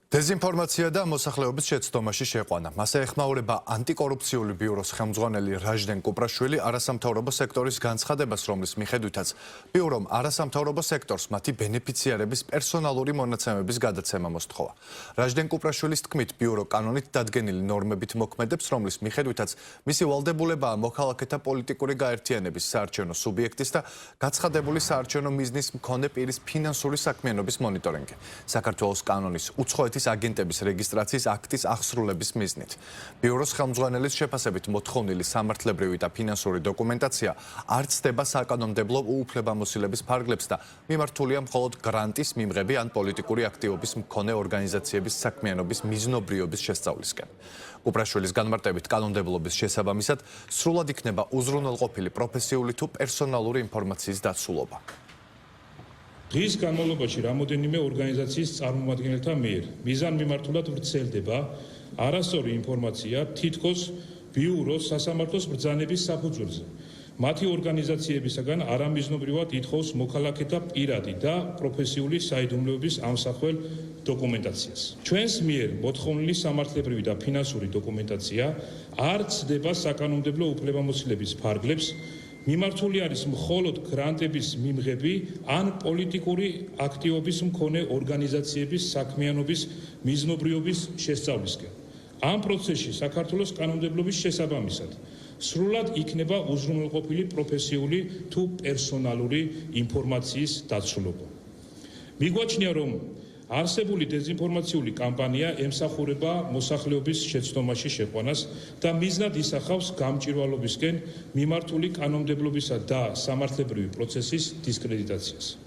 დეზინფორმაცია და მოსახლეობის შეცდომაში შეყვანა. მასე ეხმაურება ანტიკორუფციული ბიუროს ხელმძღვანელი რაჟდენ კუპრაშვილი არასამთავრობო სექტორის განცხადებას, რომლის მიხედვითაც ბიურომ არასამთავრობო სექტორს მათი ბენეფიციარების პერსონალური მონაცემების გადაცემა მოსთხოვა. რაჟდენ კუპრაშვილის თქმით, ბიურო კანონით დადგენილი ნორმებით მოქმედებს, რომლის მიხედვითაც მისი ვალდებულებაა მოქალაქეთა პოლიტიკური გაერთიანების საარჩევნო სუბიექტის და გაცხადებული საარჩევნო მიზნის მქონე პირის ფინანსური საქმიანობის მონიტორინგი. საქართველოს კანონის უცხოეთის აგენტების რეგისტრაციის აქტის აღსრულების მიზნით. ბიუროს ხელმძღვანელის შეფასებით მოთხოვნილი სამართლებრივი და ფინანსური დოკუმენტაცია არ ცდება საკანონმდებლო უუფლებამოსილების ფარგლებს და მიმართულია მხოლოდ გრანტის მიმღები ან პოლიტიკური აქტივობის მქონე ორგანიზაციების საქმიანობის მიზნობრიობის შესწავლისკენ. კუპრაშვილის განმარტებით კანონმდებლობის შესაბამისად სრულად იქნება უზრუნველყოფილი პროფესიული თუ პერსონალური ინფორმაციის დაცულობა. დღის განმავლობაში რამოდენიმე ორგანიზაციის წარმომადგენელთა მიერ მიზანმიმართულად ვრცელდება არასწორი ინფორმაცია თითქოს ბიუროს სასამართლოს ბრძანების საფუძველზე. მათი ორგანიზაციებისაგან არამიზნობრივად ითხოვს მოქალაქეთა პირადი და პროფესიული საიდუმლოების ამსახველ დოკუმენტაციას. ჩვენს მიერ მოთხოვნილი სამართლებრივი და ფინანსური დოკუმენტაცია არ ცდება საკანონმდებლო უფლებამოსილების ფარგლებს, მიმართული არის მხოლოდ გრანტების მიმღები ან პოლიტიკური აქტივობის მქონე ორგანიზაციების საქმიანობის მიზნობრიობის შესწავლისკენ. ამ პროცესში საქართველოს კანონმდებლობის შესაბამისად სრულად იქნება უზრუნველყოფილი პროფესიული თუ პერსონალური ინფორმაციის დაცულობა. მიგვაჩნია, რომ არსებული დეზინფორმაციული კამპანია ემსახურება მოსახლეობის შეცდომაში შეყვანას და მიზნად ისახავს გამჭვირვალობისკენ მიმართული კანონმდებლობისა და სამართლებრივი პროცესის დისკრედიტაციას.